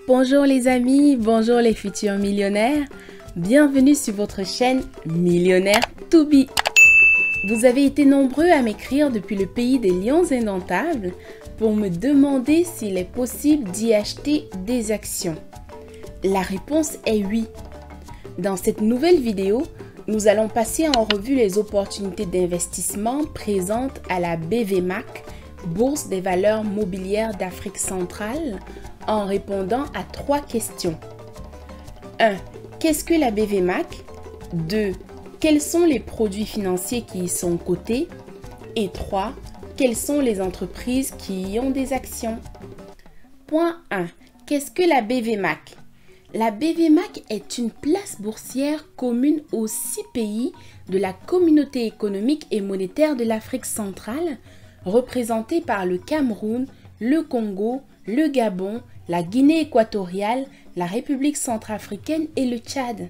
Bonjour les amis, bonjour les futurs millionnaires. Bienvenue sur votre chaîne Millionnaire to be. Vous avez été nombreux à m'écrire depuis le pays des lions indomptables pour me demander s'il est possible d'y acheter des actions. La réponse est oui. Dans cette nouvelle vidéo, nous allons passer en revue les opportunités d'investissement présentes à la BVMAC, Bourse des valeurs mobilières d'Afrique centrale, en répondant à 3 questions. 1. Qu'est-ce que la BVMAC? 2. Quels sont les produits financiers qui y sont cotés? Et 3. Quelles sont les entreprises qui y ont des actions? Point 1. Qu'est-ce que la BVMAC? La BVMAC est une place boursière commune aux 6 pays de la Communauté économique et monétaire de l'Afrique centrale, représentée par le Cameroun, le Congo, le Gabon, la Guinée équatoriale, la République centrafricaine et le Tchad.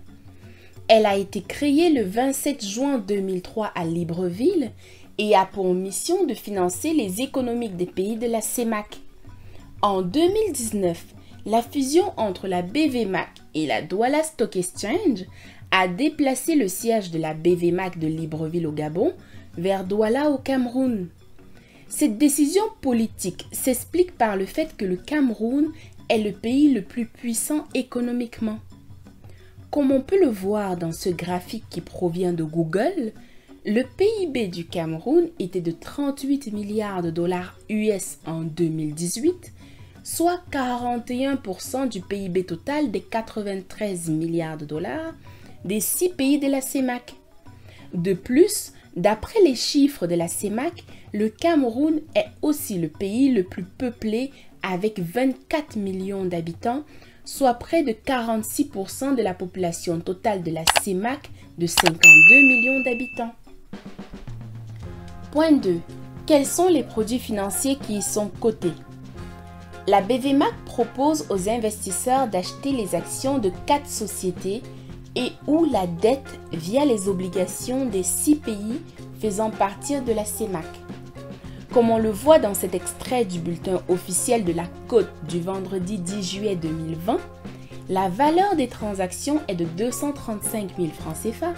Elle a été créée le 27 juin 2003 à Libreville et a pour mission de financer les économiques des pays de la CEMAC. En 2019, la fusion entre la BVMAC et la Douala Stock Exchange a déplacé le siège de la BVMAC de Libreville au Gabon vers Douala au Cameroun. Cette décision politique s'explique par le fait que le Cameroun est le pays le plus puissant économiquement. Comme on peut le voir dans ce graphique qui provient de Google, le PIB du Cameroun était de 38 milliards de dollars US en 2018, soit 41% du PIB total des 93 milliards de dollars des 6 pays de la CEMAC. De plus, d'après les chiffres de la CEMAC, le Cameroun est aussi le pays le plus peuplé avec 24 millions d'habitants, soit près de 46% de la population totale de la CEMAC de 52 millions d'habitants. Point 2. Quels sont les produits financiers qui y sont cotés? La BVMAC propose aux investisseurs d'acheter les actions de 4 sociétés et ou la dette via les obligations des 6 pays faisant partie de la CEMAC. Comme on le voit dans cet extrait du bulletin officiel de la Côte du vendredi 10 juillet 2020, la valeur des transactions est de 235 000 francs CFA,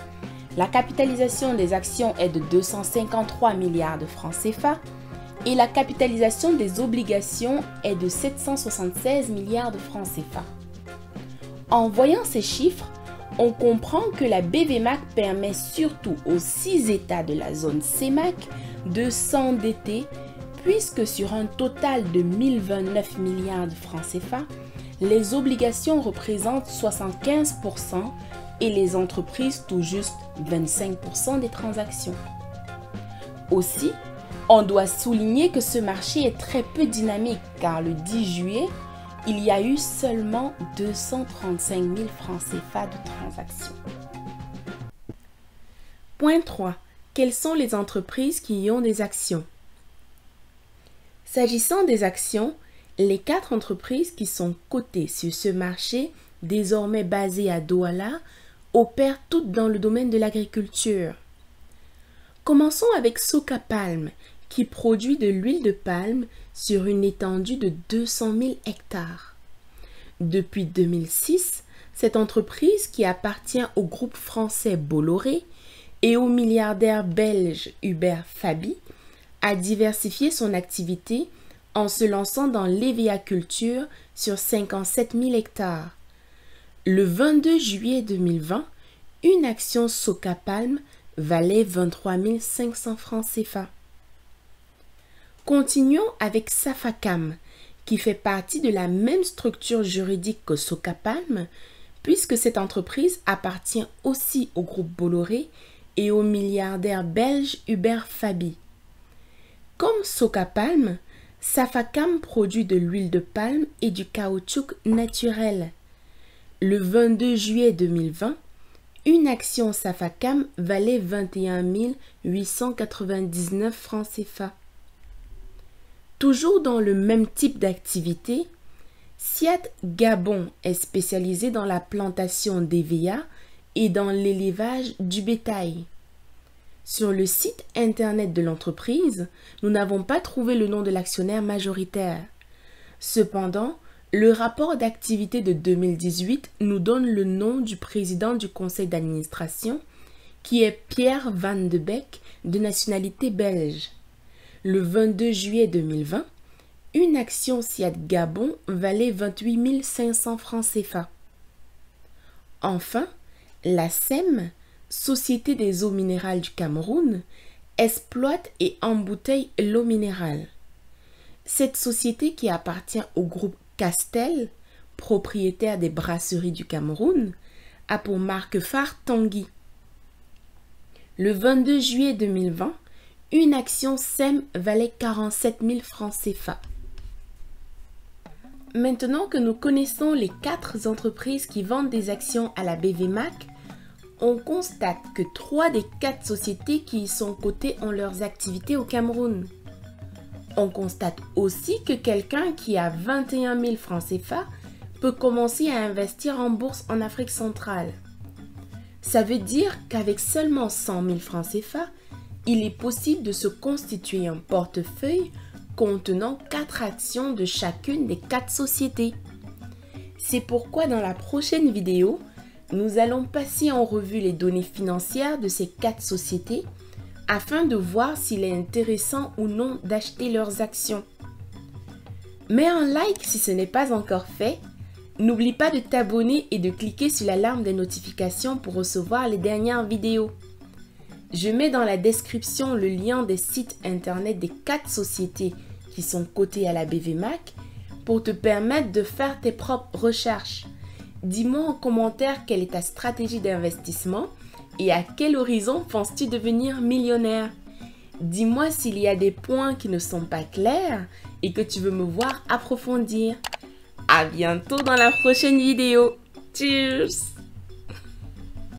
la capitalisation des actions est de 253 milliards de francs CFA et la capitalisation des obligations est de 776 milliards de francs CFA. En voyant ces chiffres, on comprend que la BVMAC permet surtout aux 6 États de la zone CEMAC de s'endetter puisque sur un total de 1029 milliards de francs CFA, les obligations représentent 75% et les entreprises tout juste 25% des transactions. Aussi, on doit souligner que ce marché est très peu dynamique car le 10 juillet, il y a eu seulement 235 000 francs CFA de transactions. Point 3. Quelles sont les entreprises qui y ont des actions? S'agissant des actions, les 4 entreprises qui sont cotées sur ce marché, désormais basé à Douala, opèrent toutes dans le domaine de l'agriculture. Commençons avec Soca Palm, qui produit de l'huile de palme sur une étendue de 200 000 hectares. Depuis 2006, cette entreprise qui appartient au groupe français Bolloré et au milliardaire belge Hubert Faby a diversifié son activité en se lançant dans l'éviaculture sur 57 000 hectares. Le 22 juillet 2020, une action Soca Palm valait 23 500 francs CFA. Continuons avec Safacam, qui fait partie de la même structure juridique que Soca Palm, puisque cette entreprise appartient aussi au groupe Bolloré et au milliardaire belge Hubert Faby. Comme Soca Palm, Safacam produit de l'huile de palme et du caoutchouc naturel. Le 22 juillet 2020, une action Safacam valait 21 899 francs CFA. Toujours dans le même type d'activité, Siat Gabon est spécialisé dans la plantation d'EVA et dans l'élevage du bétail. Sur le site internet de l'entreprise, nous n'avons pas trouvé le nom de l'actionnaire majoritaire. Cependant, Le rapport d'activité de 2018 nous donne le nom du président du conseil d'administration, qui est Pierre Van de Beek, de nationalité belge. Le 22 juillet 2020, une action SIAD Gabon valait 28 500 francs CFA. Enfin, la SEM, Société des eaux minérales du Cameroun, exploite et embouteille l'eau minérale. Cette société qui appartient au groupe Castel, propriétaire des brasseries du Cameroun, a pour marque phare Tanguy. Le 22 juillet 2020, une action SEM valait 47 000 francs CFA. Maintenant que nous connaissons les 4 entreprises qui vendent des actions à la BVMAC, on constate que 3 des 4 sociétés qui y sont cotées ont leurs activités au Cameroun. On constate aussi que quelqu'un qui a 21 000 francs CFA peut commencer à investir en bourse en Afrique centrale. Ça veut dire qu'avec seulement 100 000 francs CFA, il est possible de se constituer un portefeuille contenant 4 actions de chacune des 4 sociétés. C'est pourquoi dans la prochaine vidéo, nous allons passer en revue les données financières de ces 4 sociétés afin de voir s'il est intéressant ou non d'acheter leurs actions. Mets un like si ce n'est pas encore fait. N'oublie pas de t'abonner et de cliquer sur l'alarme des notifications pour recevoir les dernières vidéos. Je mets dans la description le lien des sites internet des 4 sociétés qui sont cotées à la BVMAC pour te permettre de faire tes propres recherches. Dis-moi en commentaire quelle est ta stratégie d'investissement et à quel horizon penses-tu devenir millionnaire. Dis-moi s'il y a des points qui ne sont pas clairs et que tu veux me voir approfondir. À bientôt dans la prochaine vidéo. Cheers!